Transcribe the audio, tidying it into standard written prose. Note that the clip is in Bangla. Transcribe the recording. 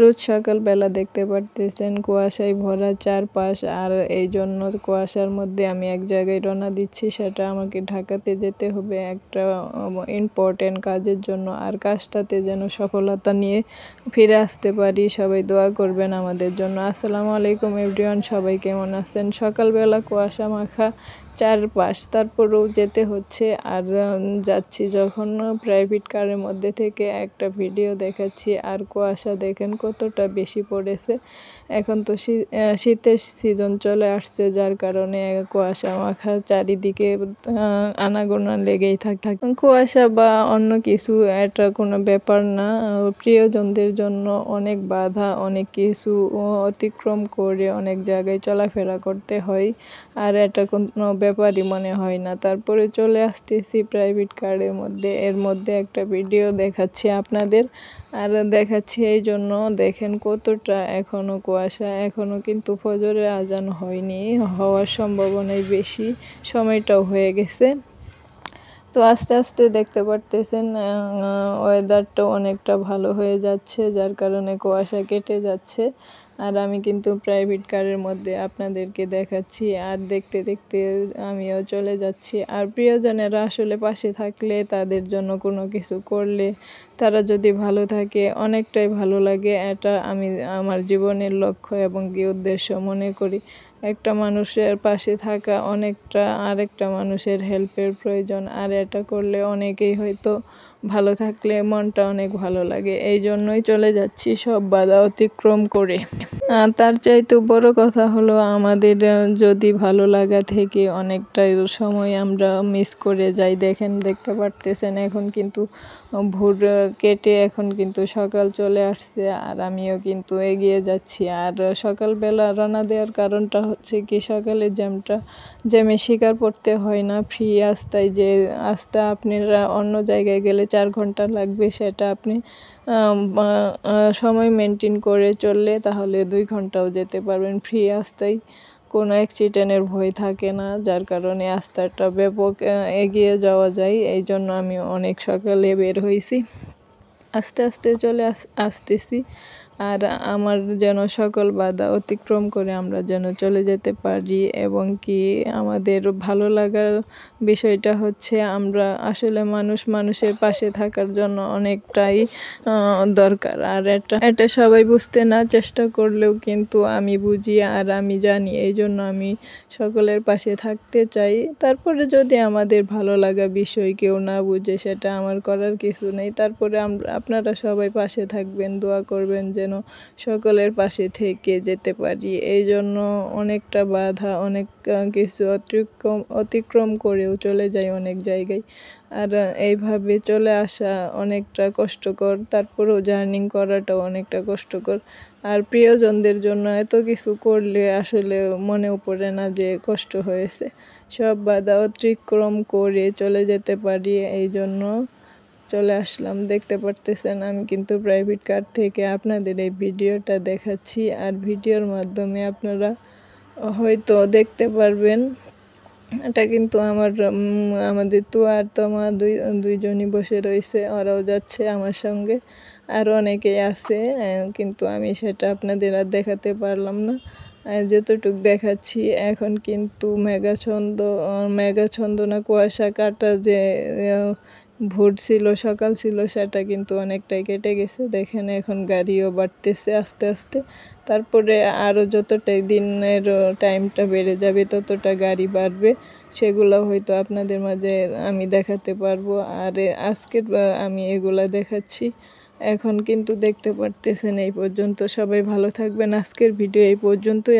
রোজ সকালবেলা দেখতে পারতেছেন কুয়াশায় ভরা চারপাশ, আর এই জন্য কুয়াশার মধ্যে আমি এক জায়গায় রওনা দিচ্ছি। সেটা আমাকে ঢাকাতে যেতে হবে একটা ইম্পর্টেন্ট কাজের জন্য, আর কাজটাতে যেন সফলতা নিয়ে ফিরে আসতে পারি। সবাই দোয়া করবেন আমাদের জন্য। আসসালামু আলাইকুম এভরিওয়ান, সবাই কেমন আছেন? সকালবেলা কুয়াশা মাখা চারপাশ, তারপরেও যেতে হচ্ছে। আর যাচ্ছি যখন প্রাইভেট কারের মধ্যে থেকে একটা ভিডিও দেখাচ্ছি, আর কুয়াশা দেখেন কতটা বেশি পড়েছে। এখন তো শীতের সিজন চলে আসছে, যার কারণে কুয়াশা মাখা চারিদিকে আনাগোনা লেগেই থাকে। কুয়াশা বা অন্য কিছু এটা কোনো ব্যাপার না, প্রিয়জনদের জন্য অনেক বাধা, অনেক কিছু অতিক্রম করে অনেক জায়গায় চলাফেরা করতে হয়, আর এটা কোনো ব্যাপারই মনে হয় না। তারপরে চলে আসতেছি প্রাইভেট কারের মধ্যে, এর মধ্যে একটা ভিডিও দেখাচ্ছি আপনাদের, আর দেখাচ্ছি এই জন্য দেখেন কতটা এখনও কুয়াশা। এখনও কিন্তু ফজরের আজান হয়নি, হওয়ার সম্ভাবনাই বেশি, সময়টাও হয়ে গেছে। তো আস্তে আস্তে দেখতে পারতেছেন ওয়েদারটাও অনেকটা ভালো হয়ে যাচ্ছে, যার কারণে কুয়াশা কেটে যাচ্ছে। আর আমি কিন্তু প্রাইভেট কারের মধ্যে আপনাদেরকে দেখাচ্ছি, আর দেখতে দেখতে আমিও চলে যাচ্ছি। আর প্রিয়জনেরা আসলে পাশে থাকলে, তাদের জন্য কোনো কিছু করলে, তারা যদি ভালো থাকে অনেকটাই ভালো লাগে। এটা আমি আমার জীবনের লক্ষ্য এবং কি উদ্দেশ্য মনে করি। একটা মানুষের পাশে থাকা অনেকটা, আরেকটা মানুষের হেল্পের প্রয়োজন, আর এটা করলে অনেকেই হয়তো ভালো থাকলে মনটা অনেক ভালো লাগে। এই জন্যই চলে যাচ্ছি সব বাধা অতিক্রম করে। তার চাইতেও বড় কথা হলো, আমাদের যদি ভালো লাগা থেকে অনেকটাই সময় আমরা মিস করে যাই। দেখতে পারতেছেন এখন কিন্তু ভোর কেটে এখন কিন্তু সকাল চলে আসছে, আর আমিও কিন্তু এগিয়ে যাচ্ছি। আর সকালবেলা রওনা দেওয়ার কারণটা হচ্ছে কি, সকালে জ্যামে শিকার পড়তে হয় না। ফ্রি রাস্তায়, যে রাস্তা আপনারা অন্য জায়গায় গেলে 4 ঘন্টা লাগবে, সেটা আপনি সময় মেনটেন করে চললে তাহলে 2 ঘন্টাও যেতে পারবেন ফ্রি রাস্তায়। কোনো অ্যাক্সিডেন্টের ভয় থাকে না, যার কারণে রাস্তাটা ব্যাপক এগিয়ে যাওয়া যায়। এই জন্য আমি অনেক সকালে বের হয়েছি, আস্তে আস্তে চলে আসতেছি। আর আমার যেন সকল বাধা অতিক্রম করে আমরা যেন চলে যেতে পারি, এবং কি আমাদের ভালো লাগার বিষয়টা হচ্ছে, আমরা আসলে মানুষের পাশে থাকার জন্য অনেকটাই দরকার। আর এটা সবাই বুঝতে না চেষ্টা করলেও কিন্তু আমি বুঝি আর আমি জানি, এই জন্য আমি সকলের পাশে থাকতে চাই। তারপরে যদি আমাদের ভালো লাগা বিষয় কেউ না বুঝে, সেটা আমার করার কিছু নেই। তারপরে আপনারা সবাই পাশে থাকবেন, দোয়া করবেন যেন সকলের পাশে থেকে যেতে পারি। এই জন্য অনেকটা বাধা, অনেক কিছু অতিক্রম করেও চলে যাই অনেক জায়গায়। আর এইভাবে চলে আসা অনেকটা কষ্টকর, তারপরেও জার্নি করাটাও অনেকটা কষ্টকর। আর প্রিয়জনদের জন্য এত কিছু করলে আসলে মনেও পড়ে না যে কষ্ট হয়েছে। সব বাধা অতিক্রম করে চলে যেতে পারি, এই জন্য চলে আসলাম। দেখতে পারতেছেন আমি কিন্তু প্রাইভেট কার থেকে আপনাদের এই ভিডিওটা দেখাচ্ছি, আর ভিডিওর মাধ্যমে আপনারা হয়তো দেখতে পারবেন। এটা কিন্তু আমাদের তো আর তোমা দুইজনই বসে রয়েছে, ওরাও যাচ্ছে আমার সঙ্গে, আর অনেকেই আছে, কিন্তু আমি সেটা আপনাদের আর দেখাতে পারলাম না। যতটুকু দেখাচ্ছি, এখন কিন্তু মেঘাচ্ছন্ন না কুয়াশা কাটা যে ভোর ছিল, সকাল ছিল, সেটা কিন্তু অনেকটাই কেটে গেছে। দেখেন এখন গাড়িও বাড়তেছে আস্তে আস্তে। তারপরে আরও যতটাই দিনের টাইমটা বেড়ে যাবে, ততটা গাড়ি বাড়বে, সেগুলো হয়তো আপনাদের মাঝে আমি দেখাতে পারবো। আর আজকের আমি এগুলা দেখাচ্ছি। এখন কিন্তু দেখতে পারতেছেন এই পর্যন্ত। সবাই ভালো থাকবেন। আজকের ভিডিও এই পর্যন্তই।